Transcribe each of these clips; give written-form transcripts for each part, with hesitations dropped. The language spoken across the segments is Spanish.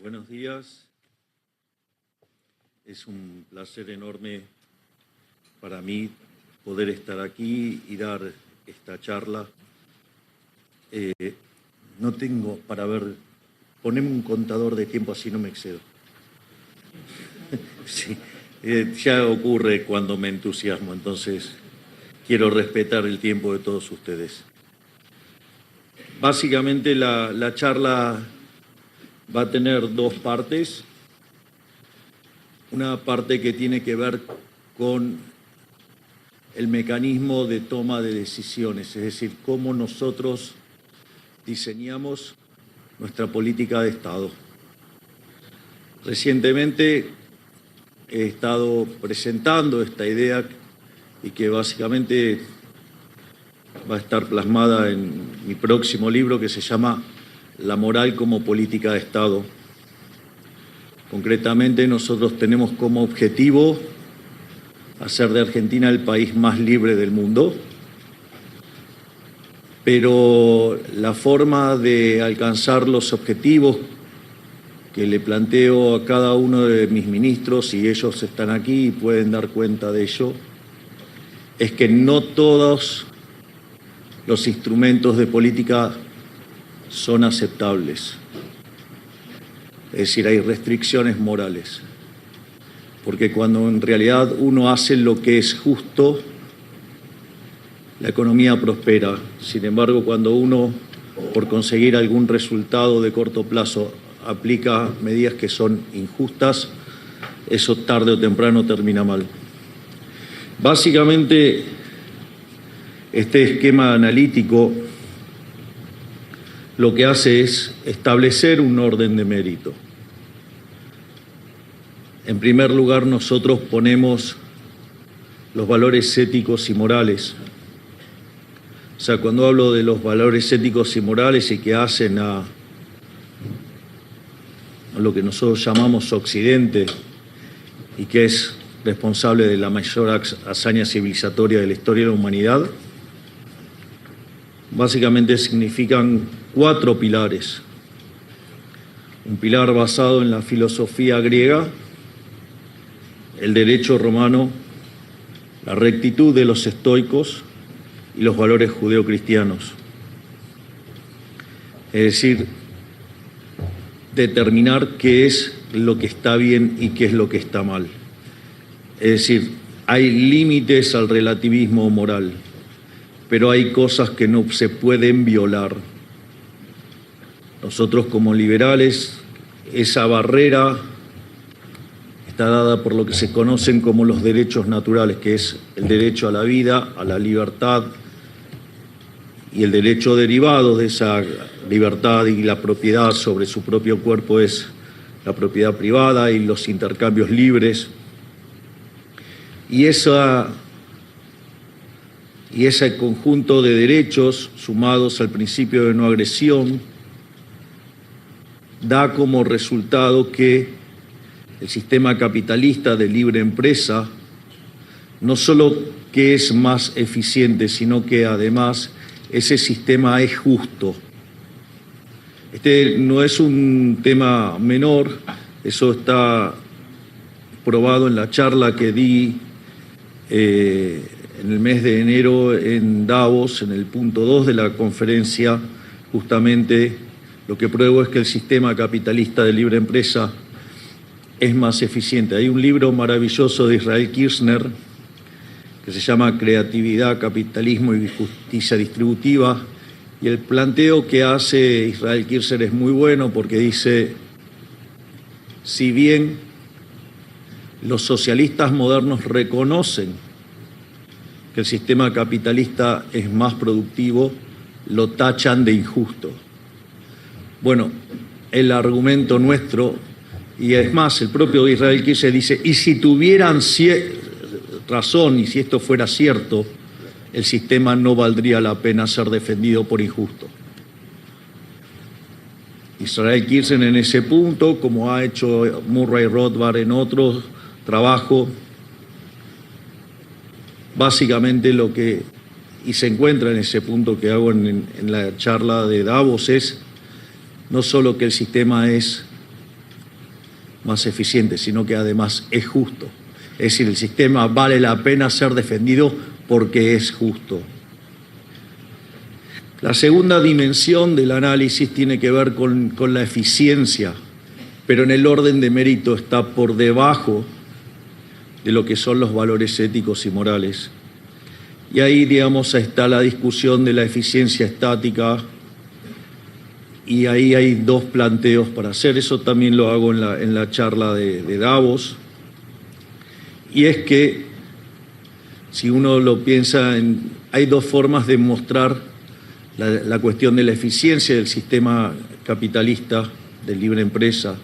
Buenos días. Es un placer enorme para mí poder estar aquí y dar esta charla. No tengo para ver, poneme un contador de tiempo así no me excedo. Sí, ya ocurre cuando me entusiasmo, entonces quiero respetar el tiempo de todos ustedes. Básicamente la charla va a tener dos partes. Una parte que tiene que ver con el mecanismo de toma de decisiones, es decir, cómo nosotros diseñamos nuestra política de Estado. Recientemente he estado presentando esta idea y que básicamente va a estar plasmada en mi próximo libro que se llama La moral como política de Estado. Concretamente, nosotros tenemos como objetivo hacer de Argentina el país más libre del mundo, pero la forma de alcanzar los objetivos que le planteo a cada uno de mis ministros, y ellos están aquí y pueden dar cuenta de ello, es que no todos los instrumentos de política son aceptables. Es decir, hay restricciones morales. Porque cuando en realidad uno hace lo que es justo, la economía prospera. Sin embargo, cuando uno, por conseguir algún resultado de corto plazo, aplica medidas que son injustas, eso tarde o temprano termina mal. Básicamente, este esquema analítico lo que hace es establecer un orden de mérito. En primer lugar, nosotros ponemos los valores éticos y morales. O sea, cuando hablo de los valores éticos y morales y que hacen a lo que nosotros llamamos Occidente y que es responsable de la mayor hazaña civilizatoria de la historia de la humanidad, básicamente significan 4 pilares. Un pilar basado en la filosofía griega, el derecho romano, la rectitud de los estoicos y los valores judeocristianos. Es decir, determinar qué es lo que está bien y qué es lo que está mal. Es decir, hay límites al relativismo moral, pero hay cosas que no se pueden violar. Nosotros como liberales, esa barrera está dada por lo que se conocen como los derechos naturales, que es el derecho a la vida, a la libertad y el derecho derivado de esa libertad y la propiedad sobre su propio cuerpo es la propiedad privada y los intercambios libres. Y ese conjunto de derechos sumados al principio de no agresión da como resultado que el sistema capitalista de libre empresa no solo que es más eficiente, sino que además ese sistema es justo. Este no es un tema menor, eso está probado en la charla que di en el mes de enero en Davos, en el punto 2 de la conferencia. Justamente lo que pruebo es que el sistema capitalista de libre empresa es más eficiente. Hay un libro maravilloso de Israel Kirzner que se llama Creatividad, Capitalismo y Justicia Distributiva, y el planteo que hace Israel Kirzner es muy bueno porque dice, si bien los socialistas modernos reconocen que el sistema capitalista es más productivo, lo tachan de injusto. Bueno, el argumento nuestro, y es más, el propio Israel Kirzner dice, y si tuvieran razón, y si esto fuera cierto, el sistema no valdría la pena ser defendido por injusto. Israel Kirzner en ese punto, como ha hecho Murray Rothbard en otro trabajo, básicamente lo que, y se encuentra en ese punto que hago en la charla de Davos, es no solo que el sistema es más eficiente, sino que además es justo. Es decir, el sistema vale la pena ser defendido porque es justo. La segunda dimensión del análisis tiene que ver con la eficiencia, pero en el orden de mérito está por debajo de lo que son los valores éticos y morales. Y ahí, digamos, está la discusión de la eficiencia estática, y ahí hay dos planteos para hacer. Eso también lo hago en la charla de Davos. Y es que, si uno lo piensa, hay dos formas de mostrar la cuestión de la eficiencia del sistema capitalista de libre empresa.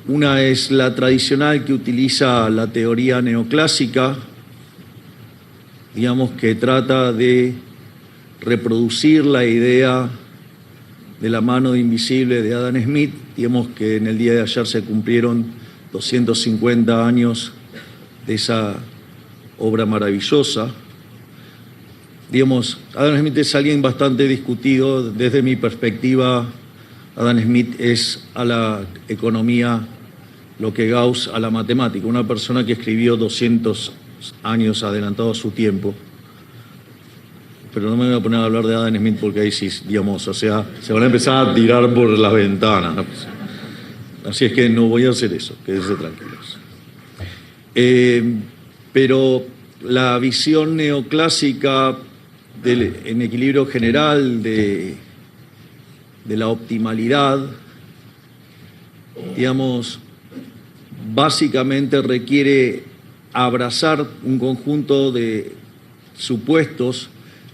Una es la tradicional, que utiliza la teoría neoclásica, digamos, que trata de reproducir la idea de la mano invisible de Adam Smith. Digamos que en el día de ayer se cumplieron 250 años de esa obra maravillosa. Digamos, Adam Smith es alguien bastante discutido. Desde mi perspectiva, Adam Smith es a la economía lo que Gauss a la matemática, una persona que escribió 200 años adelantado a su tiempo. Pero no me voy a poner a hablar de Adam Smith porque ahí sí, digamos, o sea, se van a empezar a tirar por las ventanas. Así es que no voy a hacer eso, quédense tranquilos. Pero la visión neoclásica en equilibrio general de la optimalidad, digamos, básicamente requiere abrazar un conjunto de supuestos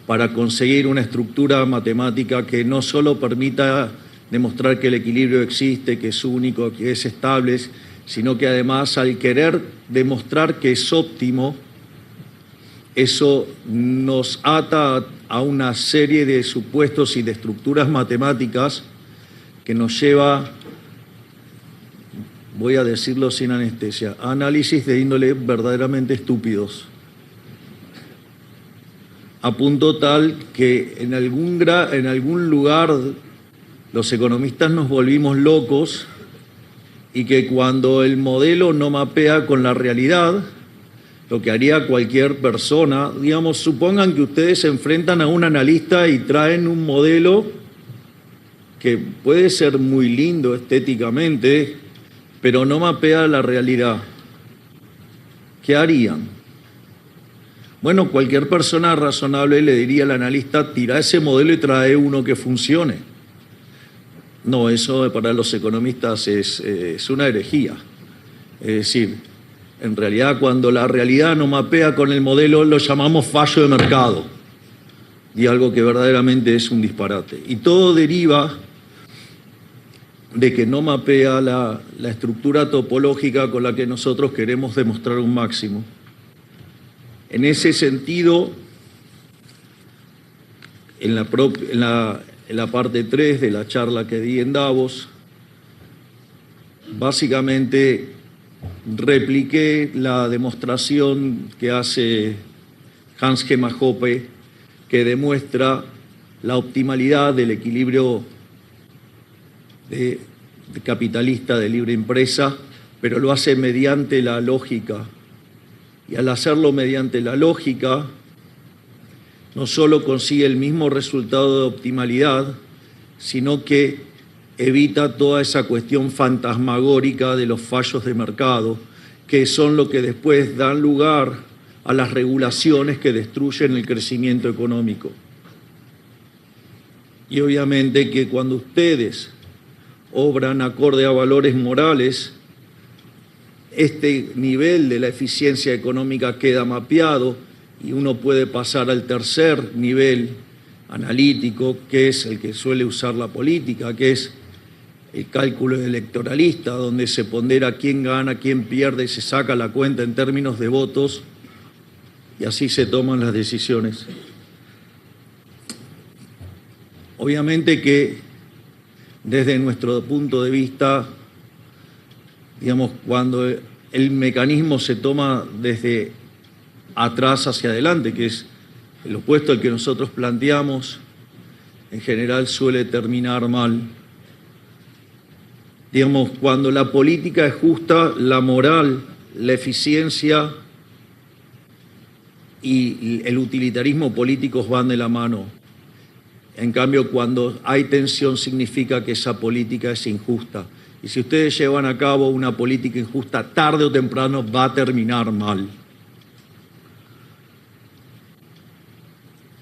para conseguir una estructura matemática que no solo permita demostrar que el equilibrio existe, que es único, que es estable, sino que además, al querer demostrar que es óptimo, eso nos ata a una serie de supuestos y de estructuras matemáticas que nos lleva, voy a decirlo sin anestesia, a análisis de índole verdaderamente estúpidos, a punto tal que en algún lugar los economistas nos volvimos locos, y que cuando el modelo no mapea con la realidad, lo que haría cualquier persona, digamos, supongan que ustedes se enfrentan a un analista y traen un modelo que puede ser muy lindo estéticamente, pero no mapea la realidad. ¿Qué harían? Bueno, cualquier persona razonable le diría al analista: tira ese modelo y trae uno que funcione. No, eso para los economistas es una herejía. Es decir, en realidad, cuando la realidad no mapea con el modelo, lo llamamos fallo de mercado, y algo que verdaderamente es un disparate. Y todo deriva de que no mapea la estructura topológica con la que nosotros queremos demostrar un máximo. En ese sentido, en la parte 3 de la charla que di en Davos, básicamente repliqué la demostración que hace Hans Gemma Hoppe, que demuestra la optimalidad del equilibrio de capitalista de libre empresa, pero lo hace mediante la lógica. Y al hacerlo mediante la lógica, no solo consigue el mismo resultado de optimalidad, sino que evita toda esa cuestión fantasmagórica de los fallos de mercado, que son lo que después dan lugar a las regulaciones que destruyen el crecimiento económico. Y obviamente que cuando ustedes obran acorde a valores morales, este nivel de la eficiencia económica queda mapeado, y uno puede pasar al tercer nivel analítico, que es el que suele usar la política, que es el cálculo electoralista, donde se pondera quién gana, quién pierde, se saca la cuenta en términos de votos, y así se toman las decisiones. Obviamente que desde nuestro punto de vista, digamos, cuando el mecanismo se toma desde atrás hacia adelante, que es el opuesto al que nosotros planteamos, en general suele terminar mal. Digamos, cuando la política es justa, la moral, la eficiencia y el utilitarismo políticos van de la mano. En cambio, cuando hay tensión significa que esa política es injusta. Y si ustedes llevan a cabo una política injusta, tarde o temprano va a terminar mal.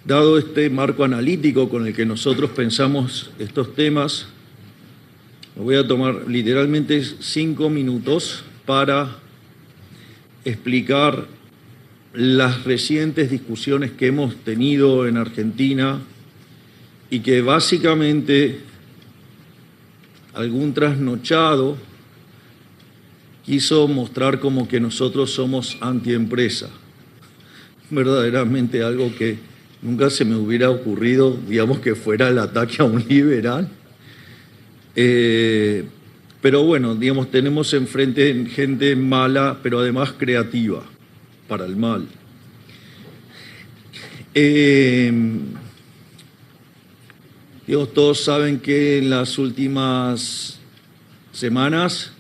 Dado este marco analítico con el que nosotros pensamos estos temas, me voy a tomar literalmente 5 minutos para explicar las recientes discusiones que hemos tenido en Argentina y que básicamente algún trasnochado quiso mostrar como que nosotros somos antiempresa. Verdaderamente algo que nunca se me hubiera ocurrido, digamos, que fuera el ataque a un liberal. Pero bueno, digamos, tenemos enfrente gente mala, pero además creativa, para el mal. Digamos, todos saben que en las últimas semanas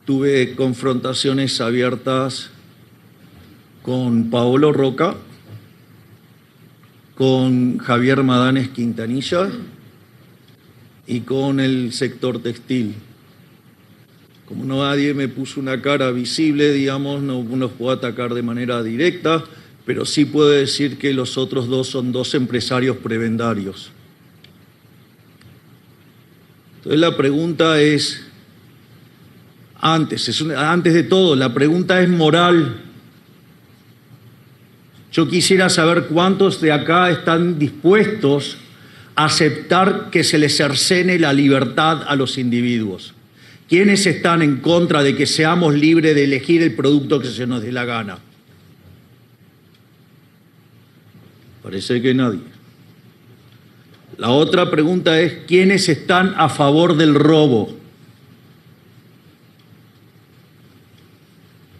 tuve confrontaciones abiertas con Paolo Roca, con Javier Madanes Quintanilla y con el sector textil. Como nadie me puso una cara visible, digamos, no los puedo atacar de manera directa, pero sí puedo decir que los otros dos son dos empresarios prebendarios. Entonces la pregunta es, antes de todo, la pregunta es moral. Yo quisiera saber cuántos de acá están dispuestos a aceptar que se les cercene la libertad a los individuos. ¿Quiénes están en contra de que seamos libres de elegir el producto que se nos dé la gana? Parece que nadie. La otra pregunta es, ¿quiénes están a favor del robo?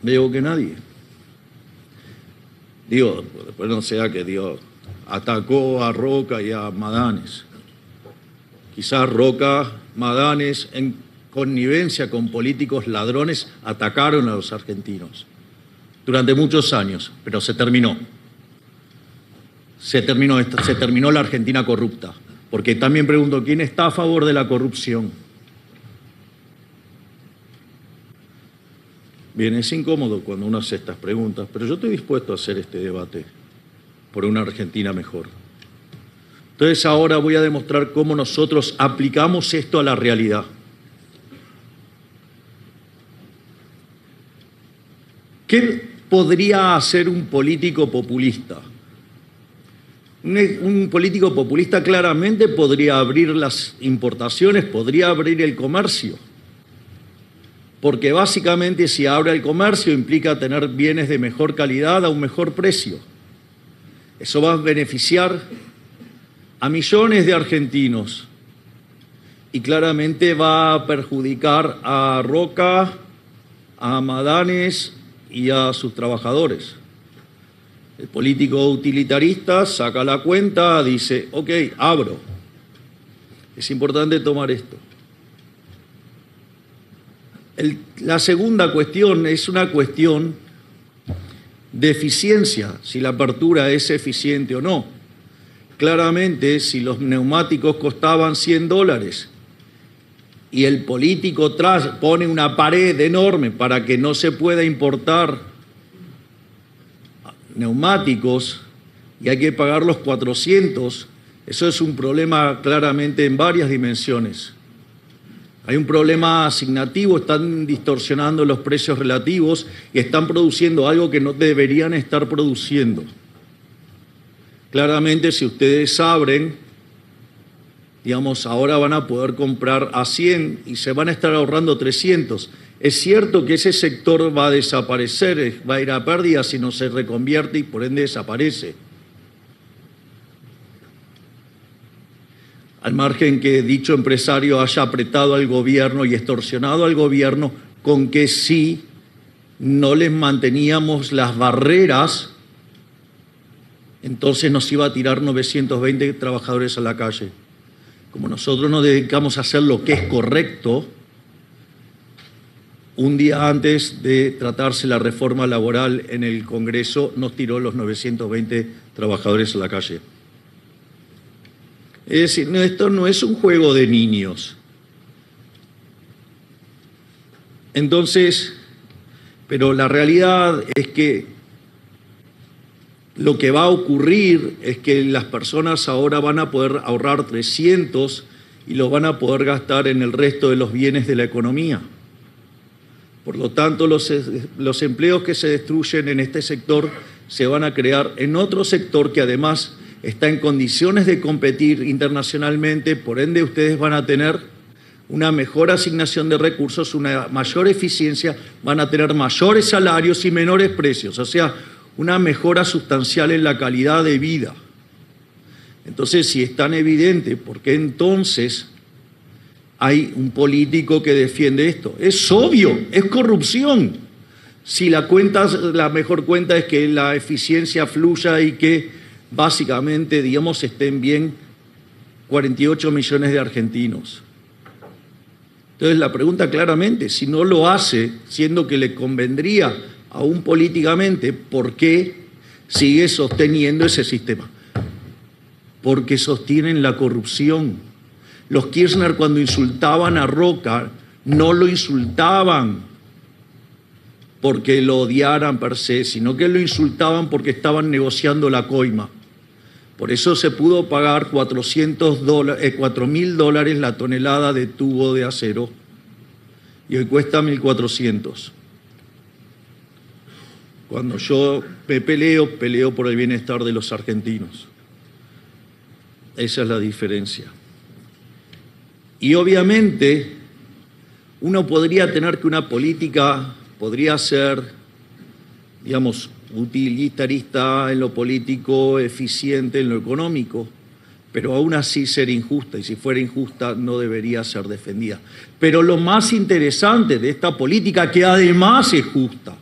Veo que nadie. Dios, después no sea que Dios atacó a Roca y a Madanes. Quizás Roca, Madanes, en connivencia con políticos ladrones, atacaron a los argentinos durante muchos años, pero se terminó. Se terminó la Argentina corrupta. Porque también pregunto, ¿quién está a favor de la corrupción? Bien, es incómodo cuando uno hace estas preguntas, pero yo estoy dispuesto a hacer este debate por una Argentina mejor. Entonces ahora voy a demostrar cómo nosotros aplicamos esto a la realidad. ¿Qué podría hacer un político populista? Un político populista claramente podría abrir las importaciones, podría abrir el comercio. Porque básicamente si abre el comercio implica tener bienes de mejor calidad a un mejor precio. Eso va a beneficiar a millones de argentinos y claramente va a perjudicar a Roca, a Madanes y a sus trabajadores. El político utilitarista saca la cuenta, dice, ok, abro. Es importante tomar esto. La segunda cuestión es una cuestión de eficiencia, si la apertura es eficiente o no. Claramente, si los neumáticos costaban $100 y el político pone una pared enorme para que no se pueda importar neumáticos y hay que pagar los 400, eso es un problema claramente en varias dimensiones. Hay un problema asignativo, están distorsionando los precios relativos y están produciendo algo que no deberían estar produciendo. Claramente, si ustedes abren, digamos, ahora van a poder comprar a 100 y se van a estar ahorrando 300. Es cierto que ese sector va a desaparecer, va a ir a pérdida si no se reconvierte y por ende desaparece. Al margen que dicho empresario haya apretado al gobierno y extorsionado al gobierno con que si no les manteníamos las barreras, entonces nos iba a tirar 920 trabajadores a la calle. Como nosotros nos dedicamos a hacer lo que es correcto, un día antes de tratarse la reforma laboral en el Congreso, nos tiró los 920 trabajadores a la calle. Es decir, no, esto no es un juego de niños. Entonces, pero la realidad es que lo que va a ocurrir es que las personas ahora van a poder ahorrar 300 y lo van a poder gastar en el resto de los bienes de la economía. Por lo tanto, los empleos que se destruyen en este sector se van a crear en otro sector que además está en condiciones de competir internacionalmente, por ende ustedes van a tener una mejor asignación de recursos, una mayor eficiencia, van a tener mayores salarios y menores precios, o sea, una mejora sustancial en la calidad de vida. Entonces, si es tan evidente, ¿por qué entonces hay un político que defiende esto? Es obvio, es corrupción. Si la mejor cuenta es que la eficiencia fluya y que básicamente, digamos, estén bien 48 millones de argentinos. Entonces la pregunta claramente, si no lo hace, siendo que le convendría aún políticamente, ¿por qué sigue sosteniendo ese sistema? Porque sostienen la corrupción. Los Kirchner, cuando insultaban a Roca, no lo insultaban porque lo odiaran per se, sino que lo insultaban porque estaban negociando la coima. Por eso se pudo pagar $4.000 la tonelada de tubo de acero y hoy cuesta 1.400. Cuando yo me peleo por el bienestar de los argentinos. Esa es la diferencia. Y obviamente uno podría tener que una política podría ser, digamos, utilitarista en lo político, eficiente en lo económico, pero aún así ser injusta, y si fuera injusta no debería ser defendida. Pero lo más interesante de esta política, que además es justa,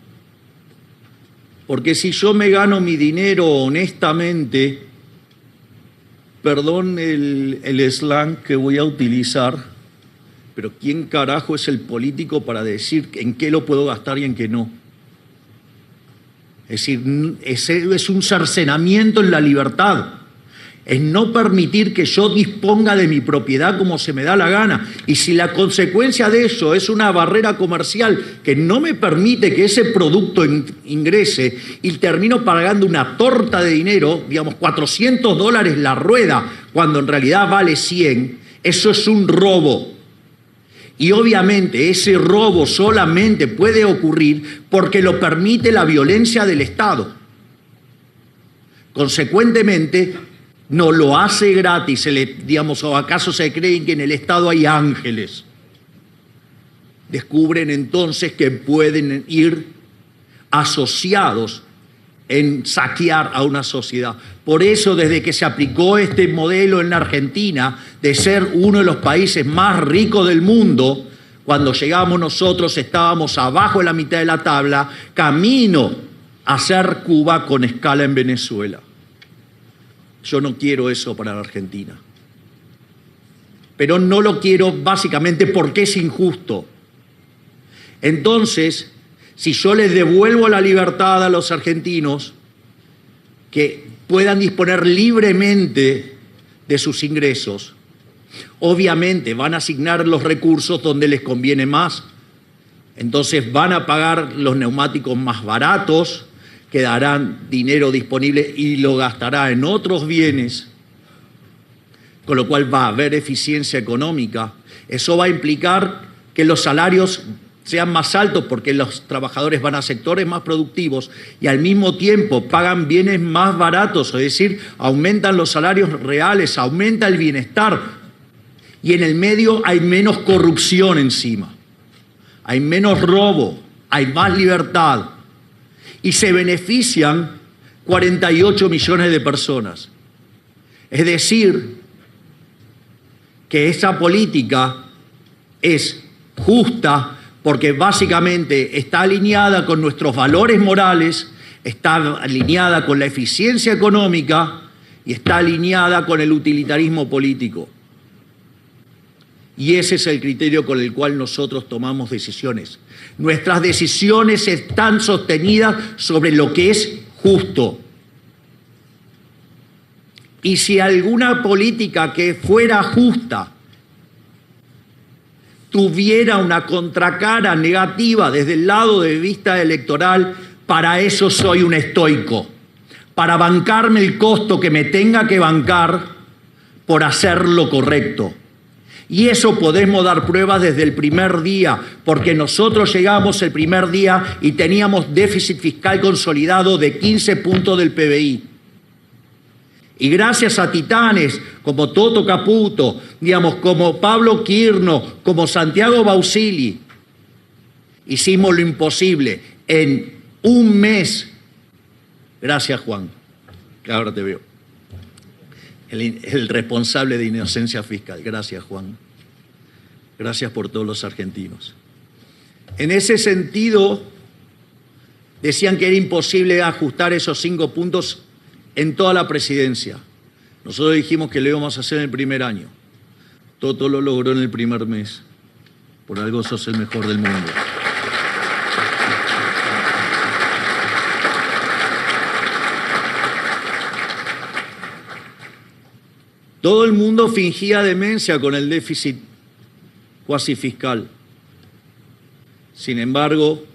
porque si yo me gano mi dinero honestamente, perdón el slang que voy a utilizar, pero ¿quién carajo es el político para decir en qué lo puedo gastar y en qué no? Es decir, es un cercenamiento en la libertad. Es no permitir que yo disponga de mi propiedad como se me da la gana. Y si la consecuencia de eso es una barrera comercial que no me permite que ese producto ingrese y termino pagando una torta de dinero, digamos $400 la rueda, cuando en realidad vale 100, eso es un robo. Y obviamente ese robo solamente puede ocurrir porque lo permite la violencia del Estado. Consecuentemente, no lo hace gratis, digamos, o acaso se creen que en el Estado hay ángeles. Descubren entonces que pueden ir asociados en saquear a una sociedad. Por eso, desde que se aplicó este modelo en la Argentina, de ser uno de los países más ricos del mundo, cuando llegamos nosotros estábamos abajo de la mitad de la tabla, camino a ser Cuba con escala en Venezuela. Yo no quiero eso para la Argentina. Pero no lo quiero básicamente porque es injusto. Entonces, si yo les devuelvo la libertad a los argentinos, que puedan disponer libremente de sus ingresos, obviamente van a asignar los recursos donde les conviene más. Entonces van a pagar los neumáticos más baratos, quedarán dinero disponible y lo gastará en otros bienes, con lo cual va a haber eficiencia económica. Eso va a implicar que los salarios sean más altos porque los trabajadores van a sectores más productivos y al mismo tiempo pagan bienes más baratos, es decir, aumentan los salarios reales, aumenta el bienestar y en el medio hay menos corrupción encima, hay menos robo, hay más libertad y se benefician 48 millones de personas. Es decir, que esa política es justa porque básicamente está alineada con nuestros valores morales, está alineada con la eficiencia económica y está alineada con el utilitarismo político. Y ese es el criterio con el cual nosotros tomamos decisiones. Nuestras decisiones están sostenidas sobre lo que es justo. Y si alguna política que fuera justa tuviera una contracara negativa desde el lado de vista electoral, para eso soy un estoico, para bancarme el costo que me tenga que bancar por hacer lo correcto. Y eso podemos dar pruebas desde el primer día, porque nosotros llegamos el primer día y teníamos déficit fiscal consolidado de 15 puntos del PBI. Y gracias a titanes como Toto Caputo, digamos, como Pablo Quirno, como Santiago Bausili, hicimos lo imposible. En un mes, gracias Juan, que ahora te veo, el responsable de inocencia fiscal. Gracias Juan. Gracias por todos los argentinos. En ese sentido, decían que era imposible ajustar esos 5 puntos en toda la presidencia. Nosotros dijimos que lo íbamos a hacer en el primer año. Toto lo logró en el primer mes. Por algo sos el mejor del mundo. Todo el mundo fingía demencia con el déficit cuasi fiscal. Sin embargo,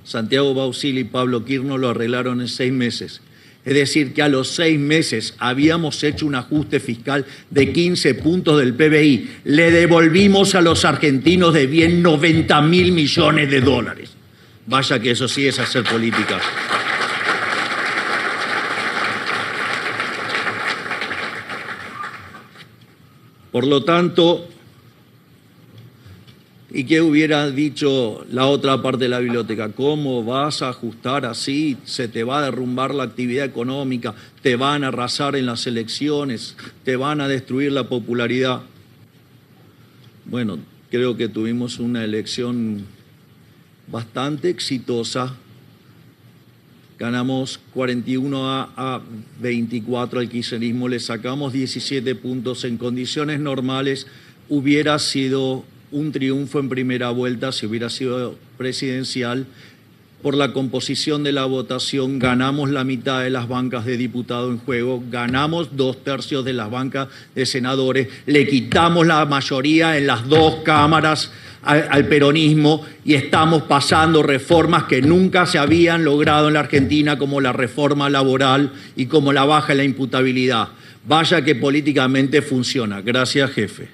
Santiago Bausili y Pablo Quirno lo arreglaron en 6 meses. Es decir, que a los 6 meses habíamos hecho un ajuste fiscal de 15 puntos del PBI. Le devolvimos a los argentinos de bien 90.000 millones de dólares. Vaya que eso sí es hacer política. Por lo tanto, ¿y qué hubiera dicho la otra parte de la biblioteca? ¿Cómo vas a ajustar así? Se te va a derrumbar la actividad económica, te van a arrasar en las elecciones, te van a destruir la popularidad. Bueno, creo que tuvimos una elección bastante exitosa. Ganamos 41 a 24 al kirchnerismo, le sacamos 17 puntos. En condiciones normales hubiera sido un triunfo en primera vuelta si hubiera sido presidencial. Por la composición de la votación ganamos la mitad de las bancas de diputados en juego, ganamos 2/3 de las bancas de senadores, le quitamos la mayoría en las 2 cámaras al peronismo y estamos pasando reformas que nunca se habían logrado en la Argentina, como la reforma laboral y como la baja en la imputabilidad. Vaya que políticamente funciona. Gracias, jefe.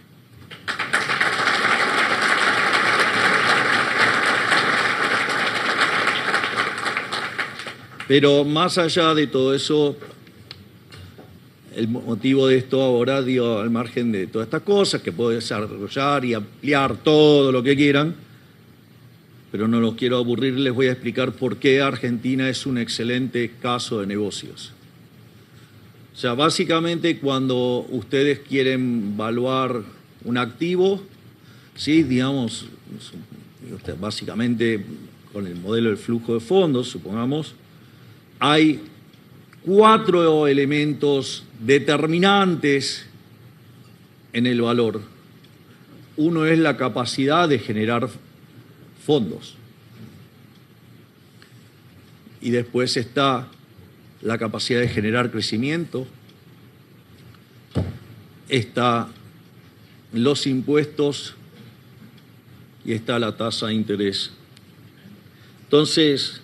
Pero más allá de todo eso, el motivo de esto ahora, digo, al margen de todas estas cosas, que puedo desarrollar y ampliar todo lo que quieran, pero no los quiero aburrir, les voy a explicar por qué Argentina es un excelente caso de negocios. O sea, básicamente cuando ustedes quieren evaluar un activo, ¿sí? Digamos, básicamente con el modelo del flujo de fondos, supongamos, hay 4 elementos determinantes en el valor. Uno es la capacidad de generar fondos. Y después está la capacidad de generar crecimiento. Está los impuestos y está la tasa de interés. Entonces,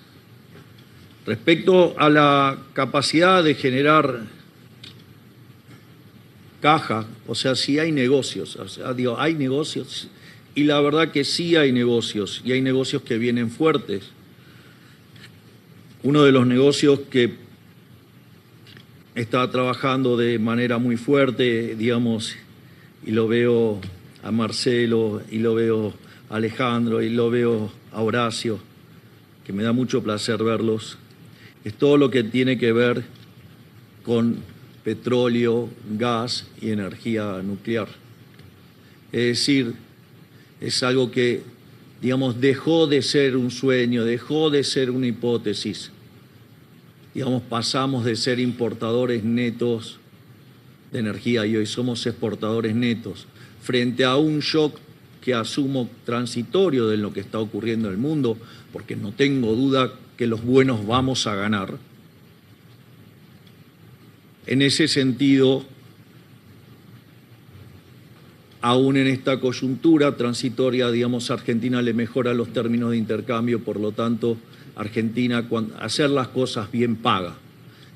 respecto a la capacidad de generar caja, o sea, si hay negocios, o sea, digo, hay negocios, y la verdad que sí hay negocios, y hay negocios que vienen fuertes. Uno de los negocios que está trabajando de manera muy fuerte, digamos, y lo veo a Marcelo, y lo veo a Alejandro, y lo veo a Horacio, que me da mucho placer verlos, es todo lo que tiene que ver con petróleo, gas y energía nuclear. Es decir, es algo que, digamos, dejó de ser un sueño, dejó de ser una hipótesis. Digamos, pasamos de ser importadores netos de energía y hoy somos exportadores netos. frente a un shock que asumo transitorio de lo que está ocurriendo en el mundo, porque no tengo duda que los buenos vamos a ganar. En ese sentido, aún en esta coyuntura transitoria, digamos, Argentina le mejora los términos de intercambio, por lo tanto, Argentina, hacer las cosas bien paga.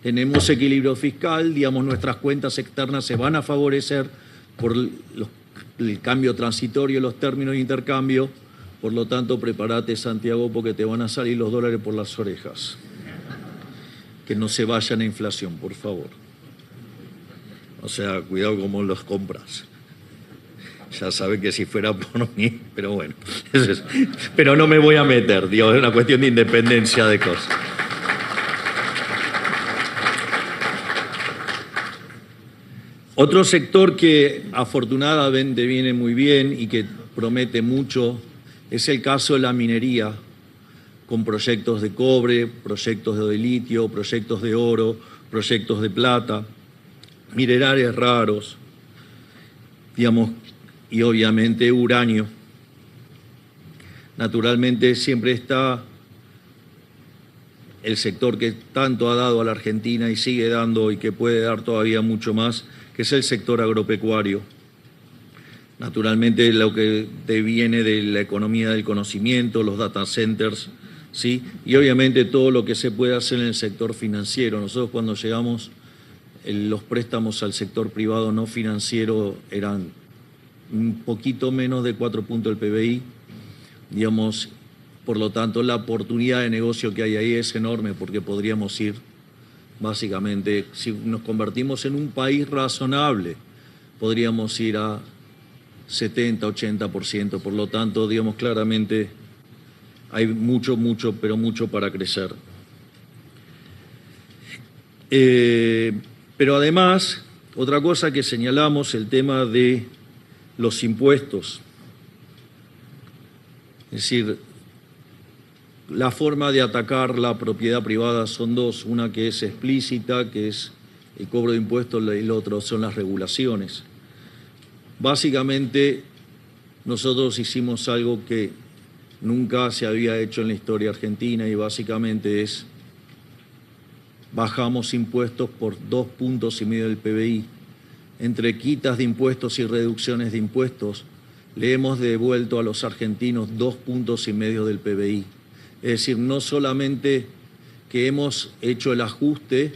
Tenemos equilibrio fiscal, digamos, nuestras cuentas externas se van a favorecer por el cambio transitorio de los términos de intercambio, por lo tanto, prepárate, Santiago, porque te van a salir los dólares por las orejas. Que no se vayan a inflación, por favor. O sea, cuidado cómo los compras. Ya saben que si fuera por mí, pero bueno, pero no me voy a meter, digo, es una cuestión de independencia de cosas. Otro sector que afortunadamente viene muy bien y que promete mucho es el caso de la minería, con proyectos de cobre, proyectos de litio, proyectos de oro, proyectos de plata, minerales raros, digamos, y obviamente uranio. Naturalmente siempre está el sector que tanto ha dado a la Argentina y sigue dando y que puede dar todavía mucho más, que es el sector agropecuario. Naturalmente lo que viene de la economía del conocimiento, los data centers, ¿sí? Y obviamente todo lo que se puede hacer en el sector financiero. Nosotros cuando llegamos, los préstamos al sector privado no financiero eran un poquito menos de 4 puntos del PBI, digamos, por lo tanto la oportunidad de negocio que hay ahí es enorme porque podríamos ir, básicamente, si nos convertimos en un país razonable, podríamos ir a 70, 80%, por lo tanto, digamos, claramente hay mucho, pero mucho para crecer. Pero además, otra cosa que señalamos, el tema de los impuestos. Es decir, la forma de atacar la propiedad privada son dos, una que es explícita, que es el cobro de impuestos, y el otro son las regulaciones. Básicamente, nosotros hicimos algo que nunca se había hecho en la historia argentina y básicamente es bajamos impuestos por 2,5 puntos del PBI. Entre quitas de impuestos y reducciones de impuestos, le hemos devuelto a los argentinos 2,5 puntos del PBI. Es decir, no solamente que hemos hecho el ajuste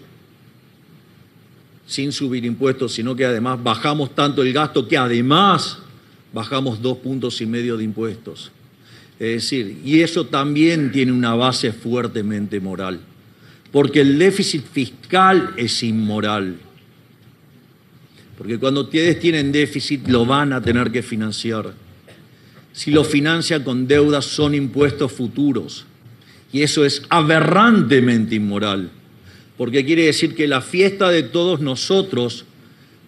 sin subir impuestos, sino que además bajamos tanto el gasto que además bajamos 2,5 puntos de impuestos. Es decir, y eso también tiene una base fuertemente moral, porque el déficit fiscal es inmoral. Porque cuando ustedes tienen déficit lo van a tener que financiar. Si lo financian con deudas son impuestos futuros. Y eso es aberrantemente inmoral. Porque quiere decir que la fiesta de todos nosotros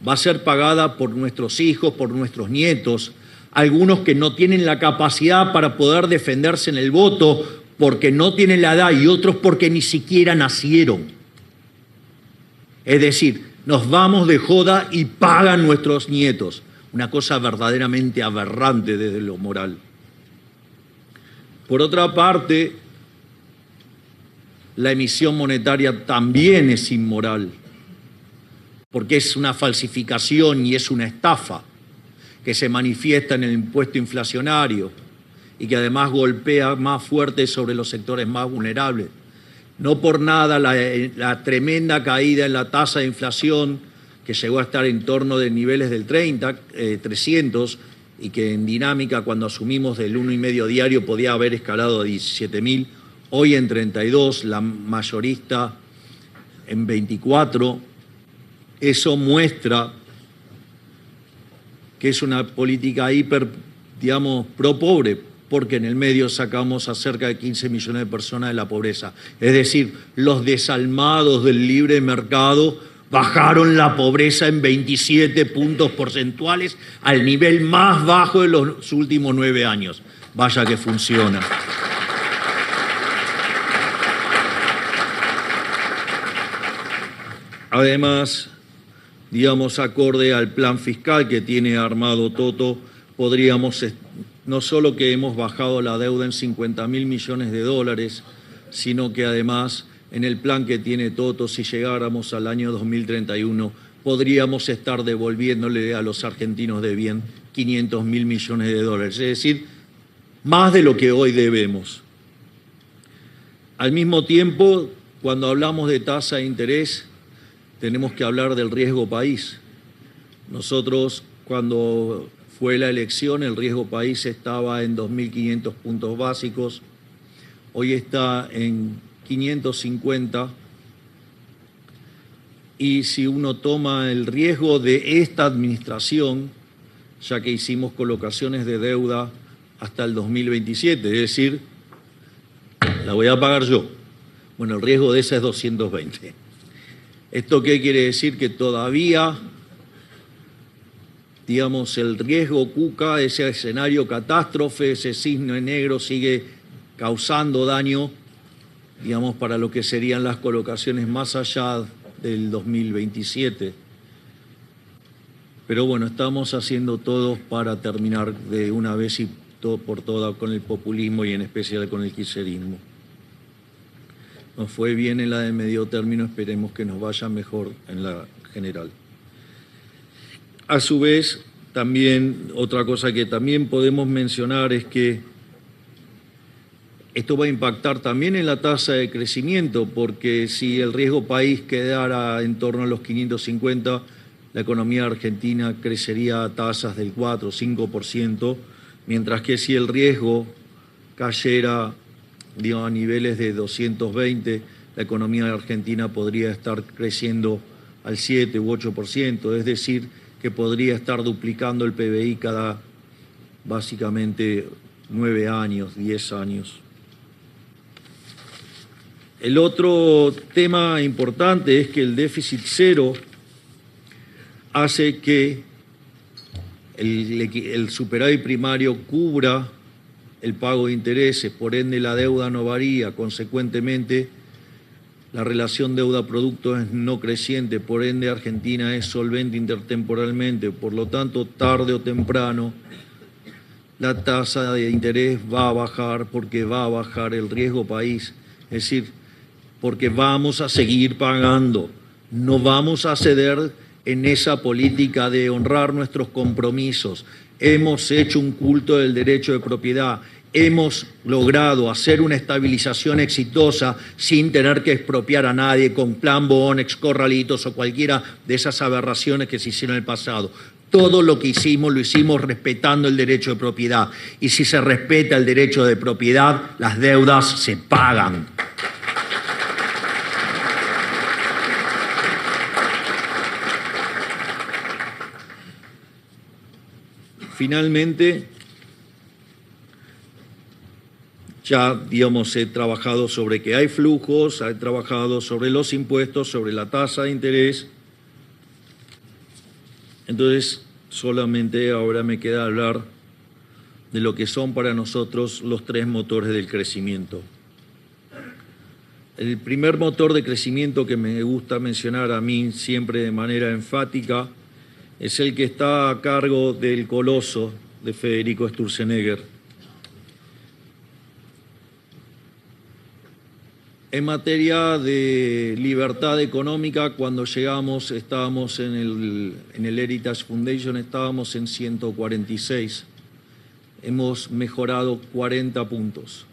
va a ser pagada por nuestros hijos, por nuestros nietos, algunos que no tienen la capacidad para poder defenderse en el voto porque no tienen la edad y otros porque ni siquiera nacieron. Es decir, nos vamos de joda y pagan nuestros nietos. Una cosa verdaderamente aberrante desde lo moral. Por otra parte, la emisión monetaria también es inmoral, porque es una falsificación y es una estafa que se manifiesta en el impuesto inflacionario y que además golpea más fuerte sobre los sectores más vulnerables. No por nada la tremenda caída en la tasa de inflación, que llegó a estar en torno de niveles del 300, y que en dinámica, cuando asumimos del 1,5 diario, podía haber escalado a 17.000, hoy en 32, la mayorista en 24. Eso muestra que es una política pro pobre, porque en el medio sacamos a cerca de 15 millones de personas de la pobreza. Es decir, los desalmados del libre mercado bajaron la pobreza en 27 puntos porcentuales al nivel más bajo de los últimos 9 años. Vaya que funciona. Además, digamos, acorde al plan fiscal que tiene armado Toto, podríamos, no solo que hemos bajado la deuda en 50.000 millones de dólares, sino que además en el plan que tiene Toto, si llegáramos al año 2031, podríamos estar devolviéndole a los argentinos de bien 500.000 millones de dólares, es decir, más de lo que hoy debemos. Al mismo tiempo, cuando hablamos de tasa de interés, tenemos que hablar del riesgo país. Nosotros, cuando fue la elección, el riesgo país estaba en 2.500 puntos básicos, hoy está en 550, y si uno toma el riesgo de esta administración, ya que hicimos colocaciones de deuda hasta el 2027, es decir, la voy a pagar yo. Bueno, el riesgo de esa es 220. ¿Esto qué quiere decir? Que todavía, digamos, el riesgo Cuca, ese escenario catástrofe, ese cisne negro sigue causando daño, digamos, para lo que serían las colocaciones más allá del 2027. Pero bueno, estamos haciendo todo para terminar de una vez y por todas con el populismo y en especial con el kirchnerismo. Nos fue bien en la de medio término, esperemos que nos vaya mejor en la general. A su vez, también otra cosa que también podemos mencionar es que esto va a impactar también en la tasa de crecimiento, porque si el riesgo país quedara en torno a los 550, la economía argentina crecería a tasas del 4 o 5%, mientras que si el riesgo cayera, digamos, a niveles de 220, la economía argentina podría estar creciendo al 7 u 8%, es decir, que podría estar duplicando el PBI cada, básicamente, 9 años, 10 años. El otro tema importante es que el déficit cero hace que el superávit primario cubra el pago de intereses, por ende la deuda no varía, consecuentemente la relación deuda-producto es no creciente, por ende Argentina es solvente intertemporalmente, por lo tanto tarde o temprano la tasa de interés va a bajar porque va a bajar el riesgo país, es decir, porque vamos a seguir pagando, no vamos a ceder en esa política de honrar nuestros compromisos. Hemos hecho un culto del derecho de propiedad, hemos logrado hacer una estabilización exitosa sin tener que expropiar a nadie con Plan Bonex, Corralitos o cualquiera de esas aberraciones que se hicieron en el pasado. Todo lo que hicimos lo hicimos respetando el derecho de propiedad. Y si se respeta el derecho de propiedad, las deudas se pagan. Finalmente, ya, digamos, he trabajado sobre que hay flujos, he trabajado sobre los impuestos, sobre la tasa de interés. Entonces, solamente ahora me queda hablar de lo que son para nosotros los tres motores del crecimiento. El primer motor de crecimiento que me gusta mencionar a mí siempre de manera enfática es el que está a cargo del coloso de Federico Sturzenegger. En materia de libertad económica, cuando llegamos, estábamos en el Heritage Foundation, estábamos en 146. Hemos mejorado 40 puntos.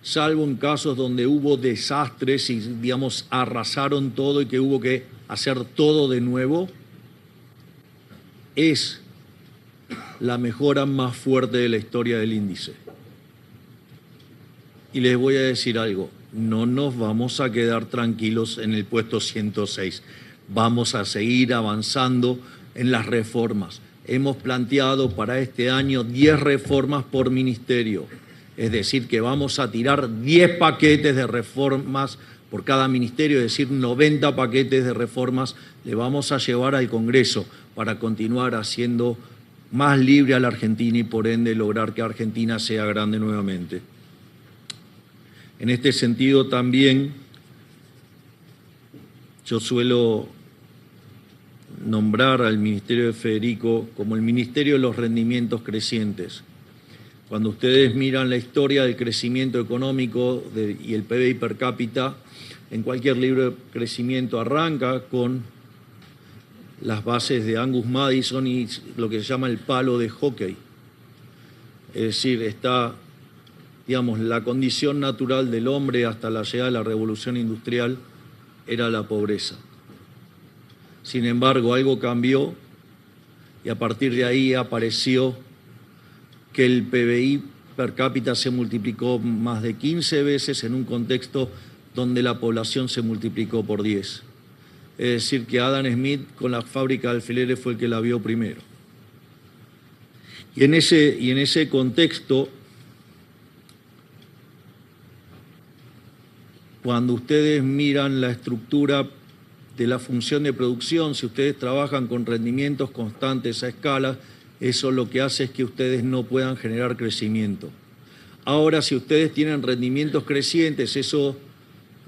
Salvo en casos donde hubo desastres y, digamos, arrasaron todo y que hubo que hacer todo de nuevo, es la mejora más fuerte de la historia del índice. Y les voy a decir algo, no nos vamos a quedar tranquilos en el puesto 106. Vamos a seguir avanzando en las reformas. Hemos planteado para este año 10 reformas por ministerio. Es decir, que vamos a tirar 10 paquetes de reformas por cada ministerio, es decir, 90 paquetes de reformas le vamos a llevar al Congreso para continuar haciendo más libre a la Argentina y por ende lograr que Argentina sea grande nuevamente. En este sentido también yo suelo nombrar al Ministerio de Federico como el Ministerio de los Rendimientos Crecientes. Cuando ustedes miran la historia del crecimiento económico y el PBI per cápita, en cualquier libro de crecimiento arranca con las bases de Angus Madison y lo que se llama el palo de hockey. Es decir, está, digamos, la condición natural del hombre hasta la llegada de la revolución industrial era la pobreza. Sin embargo, algo cambió y a partir de ahí apareció que el PBI per cápita se multiplicó más de 15 veces en un contexto donde la población se multiplicó por 10. Es decir, que Adam Smith con la fábrica de alfileres fue el que la vio primero. Y en ese contexto, cuando ustedes miran la estructura de la función de producción, si ustedes trabajan con rendimientos constantes a escala, eso lo que hace es que ustedes no puedan generar crecimiento. Ahora, si ustedes tienen rendimientos crecientes, eso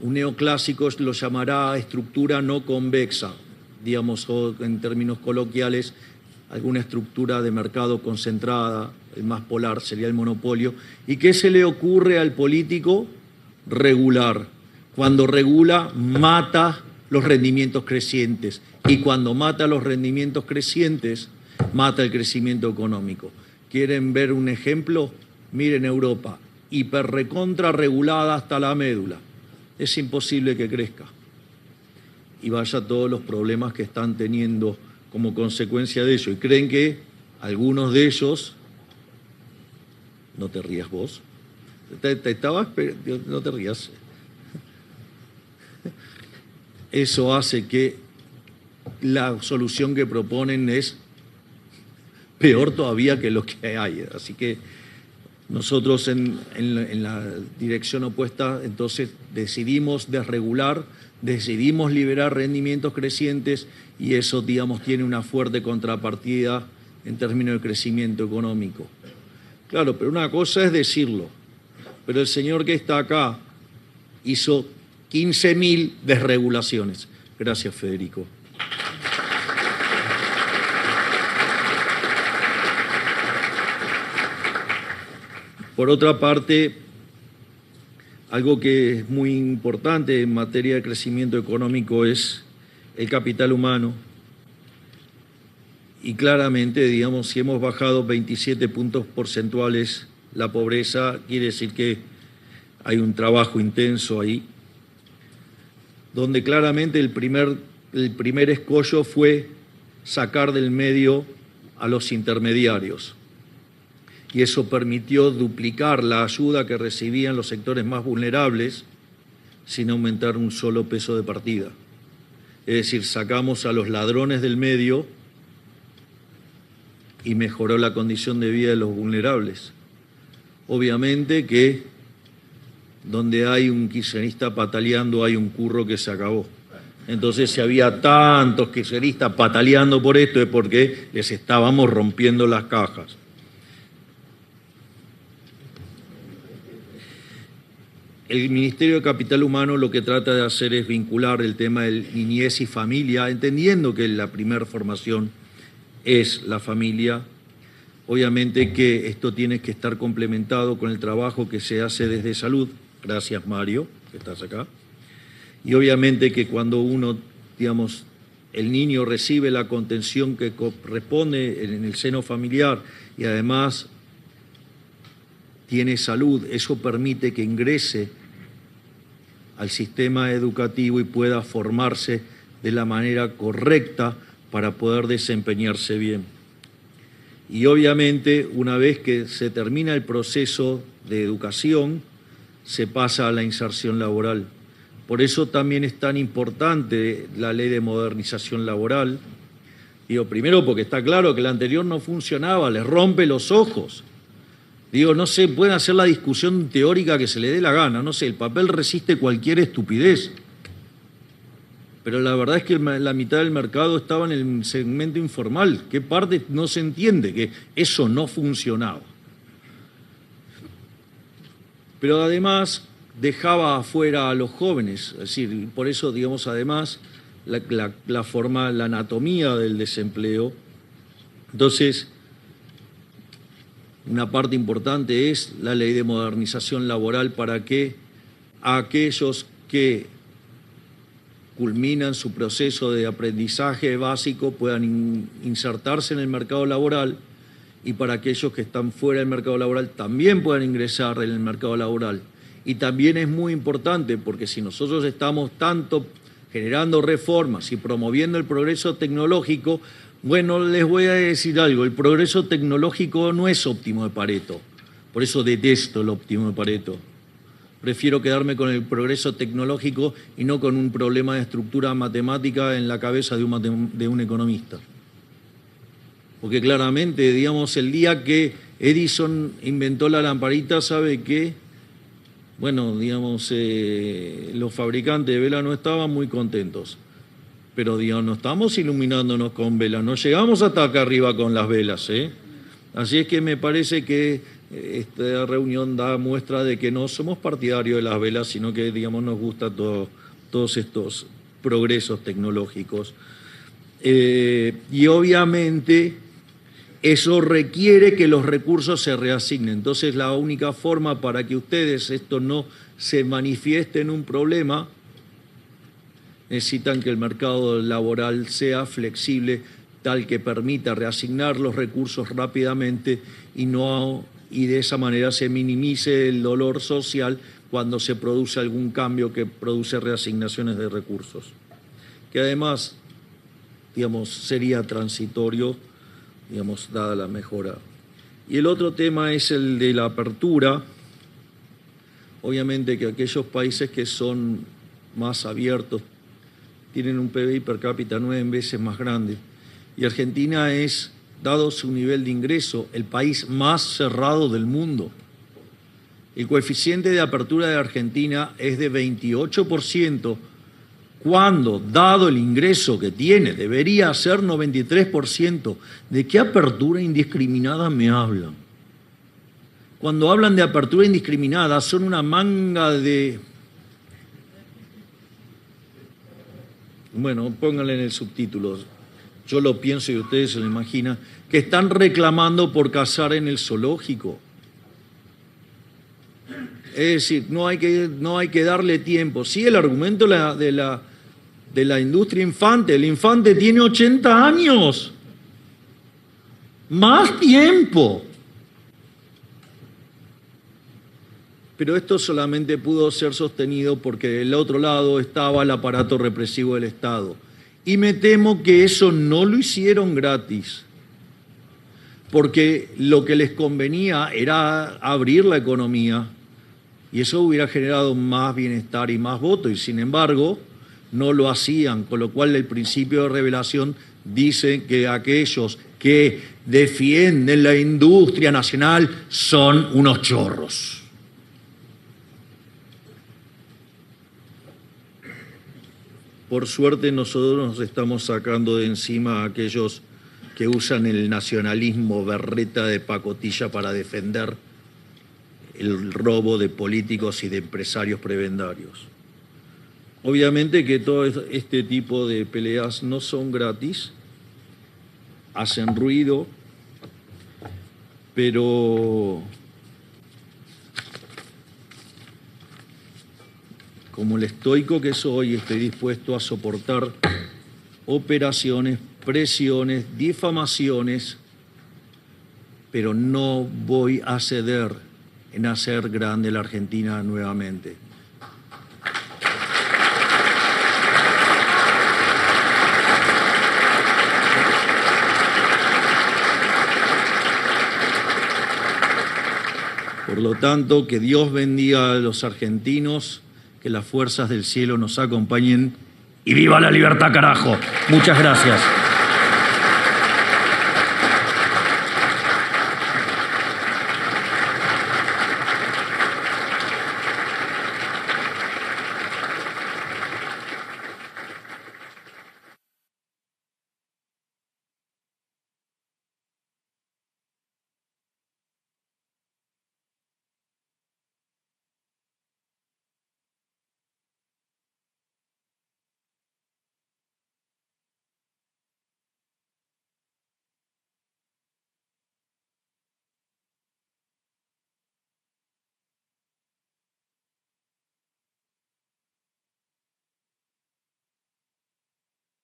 un neoclásico lo llamará estructura no convexa, digamos, o en términos coloquiales, alguna estructura de mercado concentrada, el más polar sería el monopolio. ¿Y qué se le ocurre al político? Regular. Cuando regula, mata los rendimientos crecientes. Y cuando mata los rendimientos crecientes, mata el crecimiento económico. ¿Quieren ver un ejemplo? Miren Europa, hiperrecontra regulada hasta la médula. Es imposible que crezca. Y vaya todos los problemas que están teniendo como consecuencia de ello. Y creen que algunos de ellos, no te rías vos, no te rías. Eso hace que la solución que proponen es peor todavía que lo que hay. Así que nosotros en la dirección opuesta, entonces decidimos desregular, decidimos liberar rendimientos crecientes y eso, digamos, tiene una fuerte contrapartida en términos de crecimiento económico. Claro, pero una cosa es decirlo, pero el señor que está acá hizo 15.000 desregulaciones. Gracias, Federico. Por otra parte, algo que es muy importante en materia de crecimiento económico es el capital humano. Y claramente, digamos, si hemos bajado 27 puntos porcentuales la pobreza, quiere decir que hay un trabajo intenso ahí, donde claramente el primer escollo fue sacar del medio a los intermediarios. Y eso permitió duplicar la ayuda que recibían los sectores más vulnerables sin aumentar un solo peso de partida. Es decir, sacamos a los ladrones del medio y mejoró la condición de vida de los vulnerables. Obviamente que donde hay un kirchnerista pataleando hay un curro que se acabó. Entonces, si había tantos kirchneristas pataleando por esto es porque les estábamos rompiendo las cajas. El Ministerio de Capital Humano lo que trata de hacer es vincular el tema de niñez y familia, entendiendo que la primera formación es la familia. Obviamente que esto tiene que estar complementado con el trabajo que se hace desde salud. Gracias, Mario, que estás acá. Y obviamente que cuando uno, digamos, el niño recibe la contención que corresponde en el seno familiar y además tiene salud, eso permite que ingrese al sistema educativo y pueda formarse de la manera correcta para poder desempeñarse bien. Y obviamente, una vez que se termina el proceso de educación, se pasa a la inserción laboral. Por eso también es tan importante la ley de modernización laboral. Digo, primero porque está claro que la anterior no funcionaba, les rompe los ojos. Digo, no sé, pueden hacer la discusión teórica que se le dé la gana, no sé, el papel resiste cualquier estupidez. Pero la verdad es que la mitad del mercado estaba en el segmento informal. ¿Qué parte no se entiende? Que eso no funcionaba. Pero además dejaba afuera a los jóvenes, es decir, por eso, digamos, además la anatomía del desempleo. Entonces, una parte importante es la ley de modernización laboral para que aquellos que culminan su proceso de aprendizaje básico puedan insertarse en el mercado laboral, y para aquellos que están fuera del mercado laboral también puedan ingresar en el mercado laboral. Y también es muy importante porque si nosotros estamos tanto generando reformas y promoviendo el progreso tecnológico, bueno, les voy a decir algo, el progreso tecnológico no es óptimo de Pareto, por eso detesto el óptimo de Pareto. Prefiero quedarme con el progreso tecnológico y no con un problema de estructura matemática en la cabeza de un economista. Porque claramente, digamos, el día que Edison inventó la lamparita, ¿sabe qué? Bueno, digamos, los fabricantes de velas no estaban muy contentos. Pero, digamos, no estamos iluminándonos con velas, no llegamos hasta acá arriba con las velas, ¿eh? Así es que me parece que esta reunión da muestra de que no somos partidarios de las velas, sino que, digamos, nos gustan todos estos progresos tecnológicos. Y obviamente eso requiere que los recursos se reasignen. Entonces, la única forma para que ustedes esto no se manifieste en un problema, necesitan que el mercado laboral sea flexible, tal que permita reasignar los recursos rápidamente y de esa manera se minimice el dolor social cuando se produce algún cambio que produce reasignaciones de recursos. Que además, digamos, sería transitorio, digamos, dada la mejora. Y el otro tema es el de la apertura. Obviamente que aquellos países que son más abiertos tienen un PBI per cápita 9 veces más grande. Y Argentina es, dado su nivel de ingreso, el país más cerrado del mundo. El coeficiente de apertura de Argentina es de 28%, cuando, dado el ingreso que tiene, debería ser 93%. ¿De qué apertura indiscriminada me hablan? Cuando hablan de apertura indiscriminada, son una manga de... Bueno, pónganle en el subtítulo. Yo lo pienso y ustedes se lo imaginan, que están reclamando por cazar en el zoológico. Es decir, no hay que darle tiempo. Sí, el argumento de la industria infante. El infante tiene 80 años. Más tiempo. Pero esto solamente pudo ser sostenido porque del otro lado estaba el aparato represivo del Estado. Y me temo que eso no lo hicieron gratis, porque lo que les convenía era abrir la economía y eso hubiera generado más bienestar y más votos, y sin embargo no lo hacían, con lo cual el principio de revelación dice que aquellos que defienden la industria nacional son unos chorros. Por suerte nosotros nos estamos sacando de encima a aquellos que usan el nacionalismo berreta de pacotilla para defender el robo de políticos y de empresarios prebendarios. Obviamente que todo este tipo de peleas no son gratis, hacen ruido, pero como el estoico que soy, estoy dispuesto a soportar operaciones, presiones, difamaciones, pero no voy a ceder en hacer grande la Argentina nuevamente. Por lo tanto, que Dios bendiga a los argentinos, que las fuerzas del cielo nos acompañen y ¡viva la libertad, carajo! Muchas gracias.